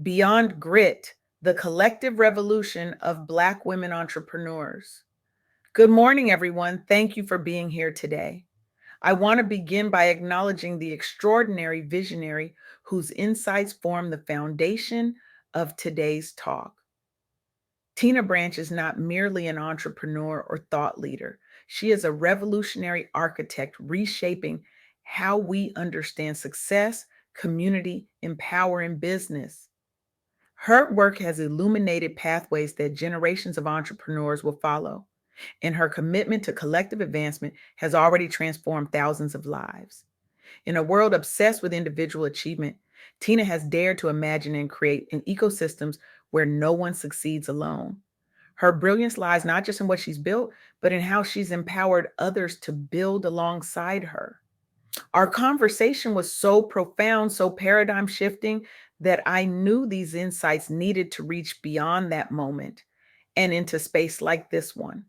Beyond Grit, the collective revolution of Black women entrepreneurs. Good morning, everyone. Thank you for being here today. I want to begin by acknowledging the extraordinary visionary whose insights form the foundation of today's talk. Tina Branch is not merely an entrepreneur or thought leader. She is a revolutionary architect reshaping how we understand success, community, and power in business. Her work has illuminated pathways that generations of entrepreneurs will follow, and her commitment to collective advancement has already transformed thousands of lives. In a world obsessed with individual achievement, Tina has dared to imagine and create an ecosystems where no one succeeds alone. Her brilliance lies not just in what she's built, but in how she's empowered others to build alongside her. Our conversation was so profound, so paradigm shifting, that I knew these insights needed to reach beyond that moment and into space like this one.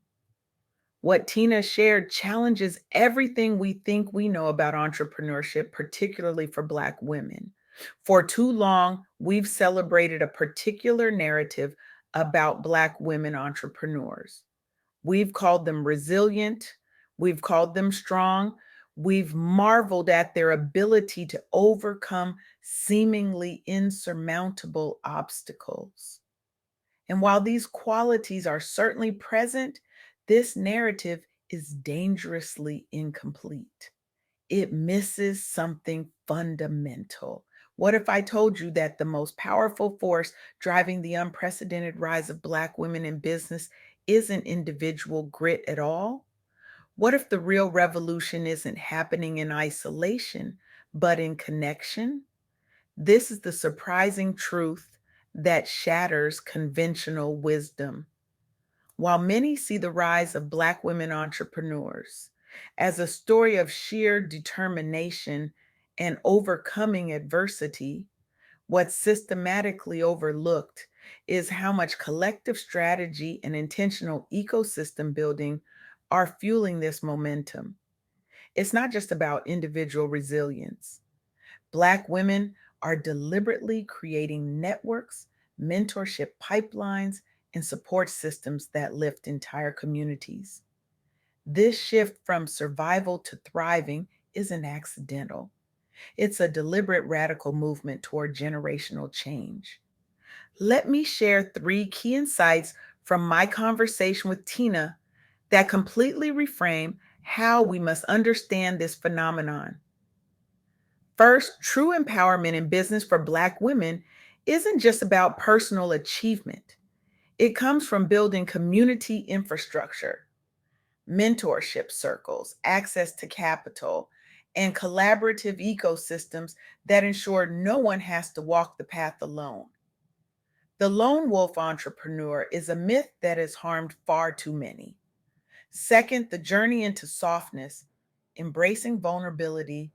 What Tina shared challenges everything we think we know about entrepreneurship, particularly for Black women. For too long, we've celebrated a particular narrative about Black women entrepreneurs. We've called them resilient. We've called them strong. We've marveled at their ability to overcome seemingly insurmountable obstacles. And while these qualities are certainly present, this narrative is dangerously incomplete. It misses something fundamental. What if I told you that the most powerful force driving the unprecedented rise of Black women in business isn't individual grit at all? What if the real revolution isn't happening in isolation, but in connection? This is the surprising truth that shatters conventional wisdom. While many see the rise of Black women entrepreneurs as a story of sheer determination and overcoming adversity, what's systematically overlooked is how much collective strategy and intentional ecosystem building are fueling this momentum. It's not just about individual resilience. Black women are deliberately creating networks, mentorship pipelines, and support systems that lift entire communities. This shift from survival to thriving isn't accidental. It's a deliberate radical movement toward generational change. Let me share three key insights from my conversation with Tina that completely reframe how we must understand this phenomenon. First, true empowerment in business for Black women isn't just about personal achievement. It comes from building community infrastructure, mentorship circles, access to capital, and collaborative ecosystems that ensure no one has to walk the path alone. The lone wolf entrepreneur is a myth that has harmed far too many. Second, the journey into softness, embracing vulnerability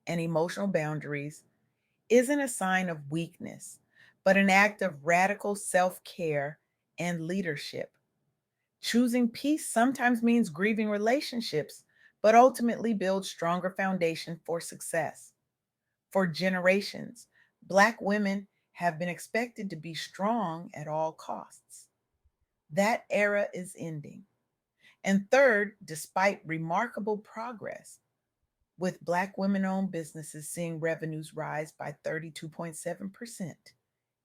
and emotional boundaries, isn't a sign of weakness, but an act of radical self care and leadership. Choosing peace sometimes means grieving relationships, but ultimately builds stronger foundation for success. For generations, Black women have been expected to be strong at all costs. That era is ending. And third, despite remarkable progress, with Black women owned businesses seeing revenues rise by 32.7%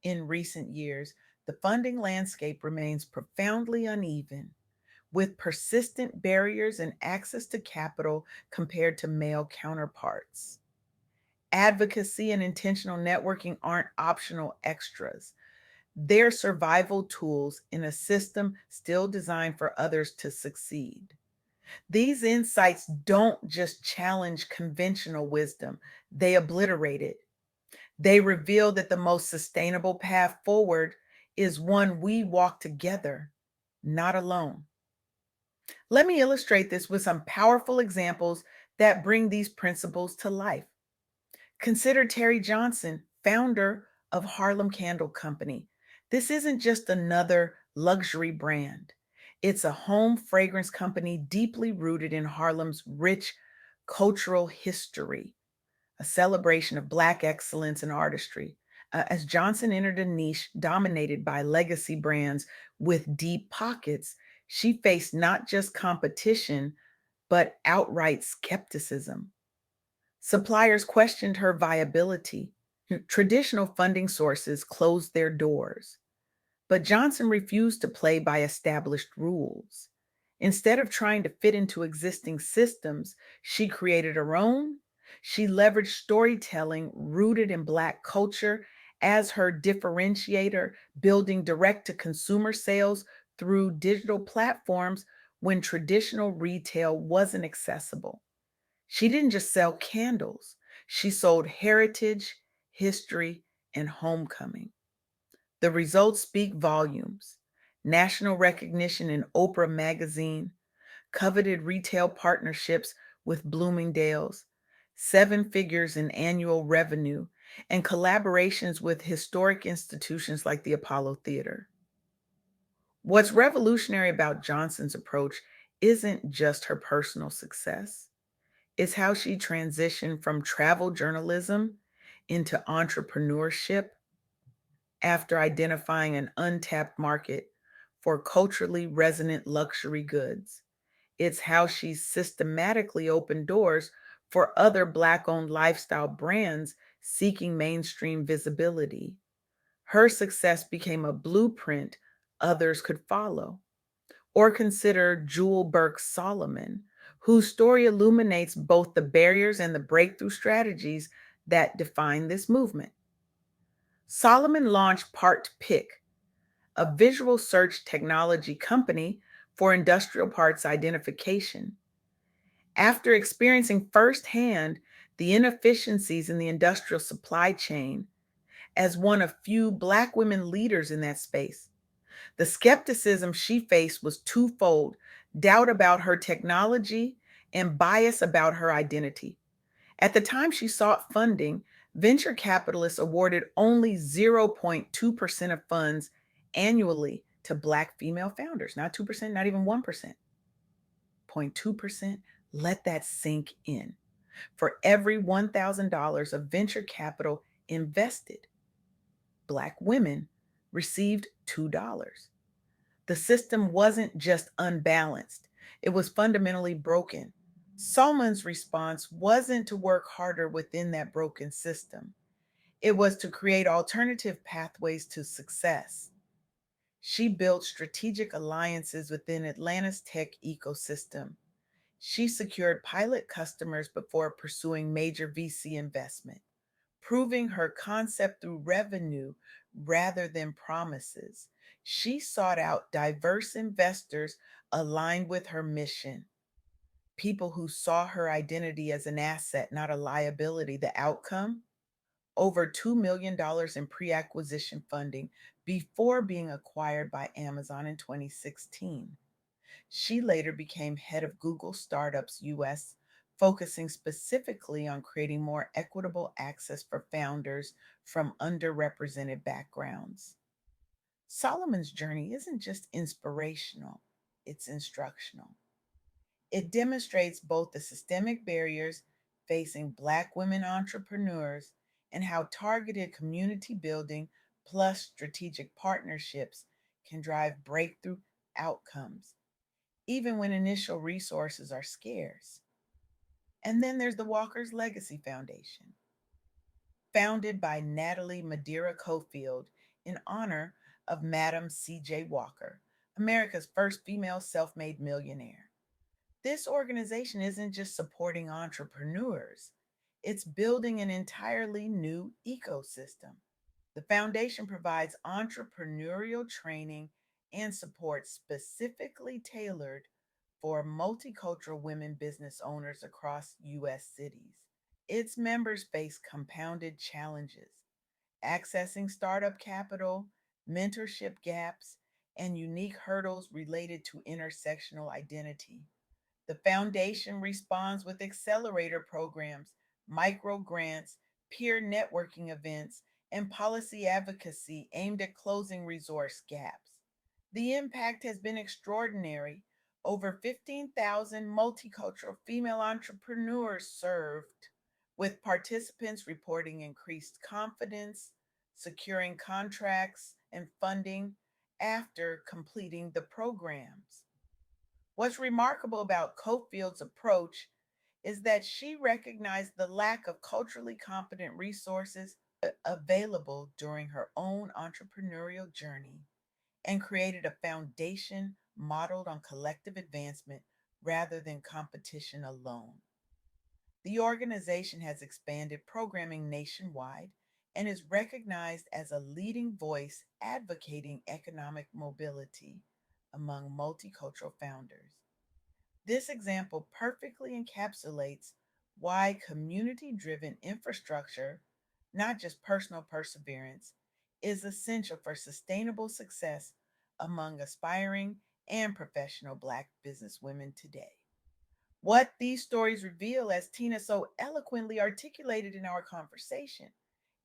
in recent years, the funding landscape remains profoundly uneven, with persistent barriers in access to capital compared to male counterparts. Advocacy and intentional networking aren't optional extras. They're survival tools in a system still designed for others to succeed. These insights don't just challenge conventional wisdom, they obliterate it. They reveal that the most sustainable path forward is one we walk together, not alone. Let me illustrate this with some powerful examples that bring these principles to life. Consider Terry Johnson, founder of Harlem Candle Company. This isn't just another luxury brand. It's a home fragrance company deeply rooted in Harlem's rich cultural history, a celebration of Black excellence and artistry, As Johnson entered a niche dominated by legacy brands with deep pockets, she faced not just competition, but outright skepticism. Suppliers questioned her viability. Traditional funding sources closed their doors. But Johnson refused to play by established rules. Instead of trying to fit into existing systems, she created her own. She leveraged storytelling rooted in Black culture as her differentiator, building direct to consumer sales through digital platforms when traditional retail wasn't accessible. She didn't just sell candles, she sold heritage, history, and homecoming. The results speak volumes. National recognition in Oprah magazine, coveted retail partnerships with Bloomingdale's, seven figures in annual revenue, and collaborations with historic institutions like the Apollo Theater. What's revolutionary about Johnson's approach isn't just her personal success, it's how she transitioned from travel journalism into entrepreneurship after identifying an untapped market for culturally resonant luxury goods. It's how she systematically opened doors for other Black owned lifestyle brands seeking mainstream visibility. Her success became a blueprint others could follow. Or consider Jewel Burke Solomon, whose story illuminates both the barriers and the breakthrough strategies that define this movement. Solomon launched Part Pick, a visual search technology company for industrial parts identification. After experiencing firsthand the inefficiencies in the industrial supply chain as one of few Black women leaders in that space, the skepticism she faced was twofold: doubt about her technology and bias about her identity. At the time she sought funding, venture capitalists awarded only 0.2% of funds annually to Black female founders, not 2%, not even 1%. 0.2%, let that sink in. For every $1,000 of venture capital invested, Black women received $2. The system wasn't just unbalanced, it was fundamentally broken. Solman's response wasn't to work harder within that broken system, it was to create alternative pathways to success. She built strategic alliances within Atlanta's tech ecosystem. She secured pilot customers before pursuing major VC investment, proving her concept through revenue rather than promises. She sought out diverse investors aligned with her mission, people who saw her identity as an asset, not a liability. The outcome? Over $2 million in pre acquisition funding before being acquired by Amazon in 2016. She later became head of Google Startups US, focusing specifically on creating more equitable access for founders from underrepresented backgrounds. Solomon's journey isn't just inspirational, it's instructional. It demonstrates both the systemic barriers facing Black women entrepreneurs and how targeted community building plus strategic partnerships can drive breakthrough outcomes even when initial resources are scarce. And then there's the Walker's Legacy Foundation, founded by Natalie Madeira Cofield in honor of Madam C.J. Walker, America's first female self made millionaire. This organization isn't just supporting entrepreneurs, it's building an entirely new ecosystem. The foundation provides entrepreneurial training and support specifically tailored for multicultural women business owners across U.S. cities. Its members face compounded challenges: accessing startup capital, mentorship gaps, and unique hurdles related to intersectional identity. The foundation responds with accelerator programs, micro grants, peer networking events, and policy advocacy aimed at closing resource gaps. The impact has been extraordinary. Over 15,000 multicultural female entrepreneurs served, with participants reporting increased confidence, securing contracts and funding after completing the programs. What's remarkable about Cofield's approach is that she recognized the lack of culturally competent resources available during her own entrepreneurial journey and created a foundation modeled on collective advancement rather than competition alone. The organization has expanded programming nationwide and is recognized as a leading voice advocating economic mobility among multicultural founders. This example perfectly encapsulates why community driven infrastructure, not just personal perseverance, is essential for sustainable success among aspiring and professional Black businesswomen today. What these stories reveal, as Tina so eloquently articulated in our conversation,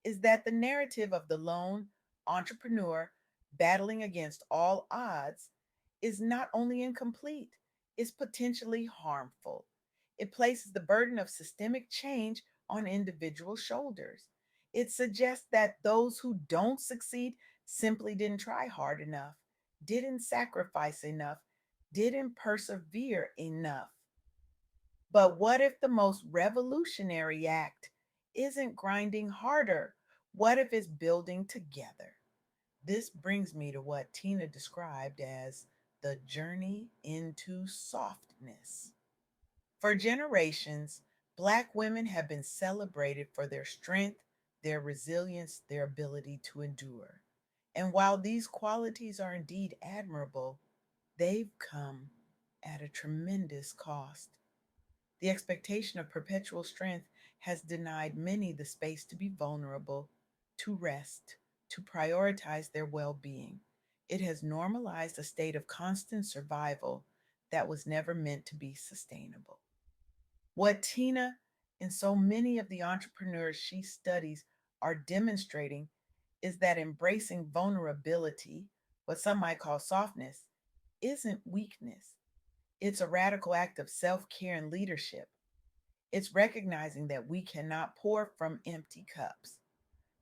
is that the narrative of the lone entrepreneur battling against all odds is not only incomplete, it's potentially harmful. It places the burden of systemic change on individual shoulders. It suggests that those who don't succeed simply didn't try hard enough, didn't sacrifice enough, didn't persevere enough. But what if the most revolutionary act isn't grinding harder? What if it's building together? This brings me to what Tina described as the journey into softness. For generations, Black women have been celebrated for their strength, their resilience, their ability to endure. And while these qualities are indeed admirable, they've come at a tremendous cost. The expectation of perpetual strength has denied many the space to be vulnerable, to rest, to prioritize their well being. It has normalized a state of constant survival that was never meant to be sustainable. What Tina and so many of the entrepreneurs she studies are demonstrating is that embracing vulnerability, what some might call softness, isn't weakness. It's a radical act of self care and leadership. It's recognizing that we cannot pour from empty cups.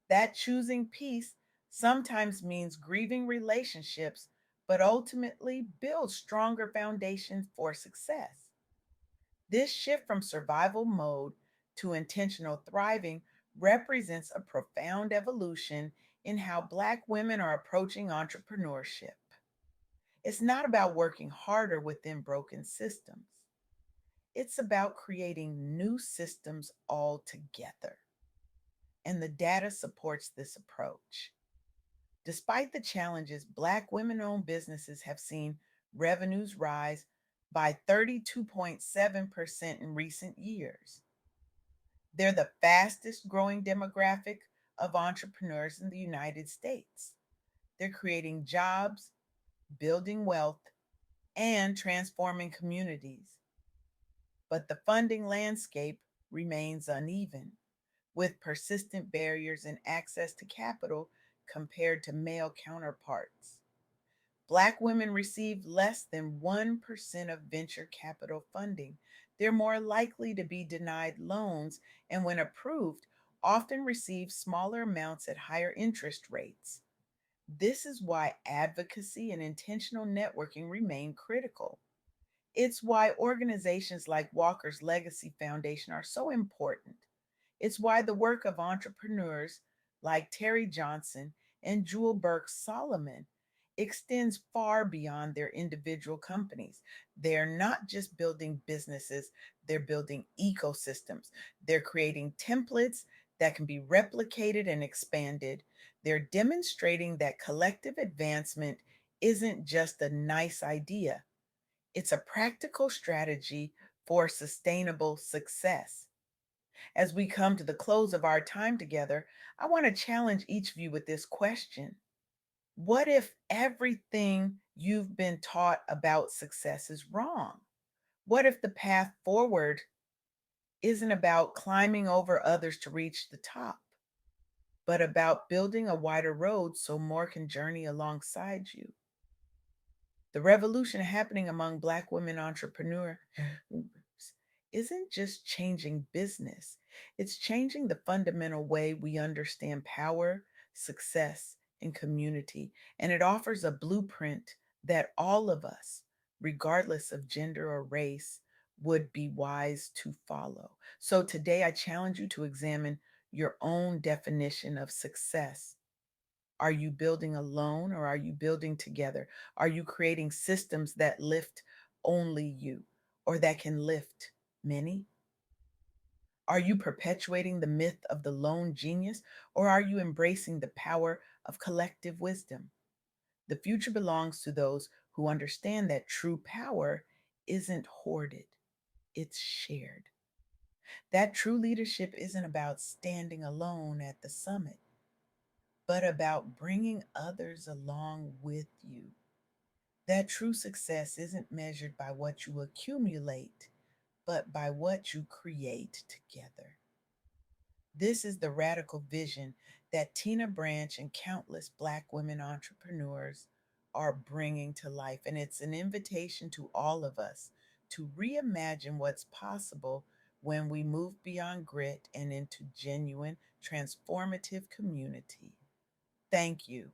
That choosing peace sometimes means grieving relationships, but ultimately builds stronger foundations for success. This shift from survival mode to intentional thriving represents a profound evolution in how Black women are approaching entrepreneurship. It's not about working harder within broken systems. It's about creating new systems altogether. And the data supports this approach. Despite the challenges, Black women owned businesses have seen revenues rise by 32.7% in recent years. They're the fastest growing demographic of entrepreneurs in the United States. They're creating jobs, building wealth, and transforming communities. But the funding landscape remains uneven, with persistent barriers in access to capital compared to male counterparts. Black women receive less than 1% of venture capital funding. They're more likely to be denied loans, and when approved, often receive smaller amounts at higher interest rates. This is why advocacy and intentional networking remain critical. It's why organizations like Walker's Legacy Foundation are so important. It's why the work of entrepreneurs like Terry Johnson and Jewel Burke Solomon extends far beyond their individual companies. They're not just building businesses, they're building ecosystems. They're creating templates that can be replicated and expanded. They're demonstrating that collective advancement isn't just a nice idea, it's a practical strategy for sustainable success. As we come to the close of our time together, I want to challenge each of you with this question. What if everything you've been taught about success is wrong? What if the path forward isn't about climbing over others to reach the top, but about building a wider road so more can journey alongside you? The revolution happening among Black women entrepreneurs isn't just changing business, it's changing the fundamental way we understand power, success, and community. And it offers a blueprint that all of us, regardless of gender or race, would be wise to follow. So today I challenge you to examine your own definition of success. Are you building alone or are you building together? Are you creating systems that lift only you or that can lift many? Are you perpetuating the myth of the lone genius or are you embracing the power of collective wisdom? The future belongs to those who understand that true power isn't hoarded, it's shared. That true leadership isn't about standing alone at the summit, but about bringing others along with you. That true success isn't measured by what you accumulate, but by what you create together. This is the radical vision that Tina Branch and countless Black women entrepreneurs are bringing to life. And it's an invitation to all of us to reimagine what's possible when we move beyond grit and into genuine, transformative community. Thank you.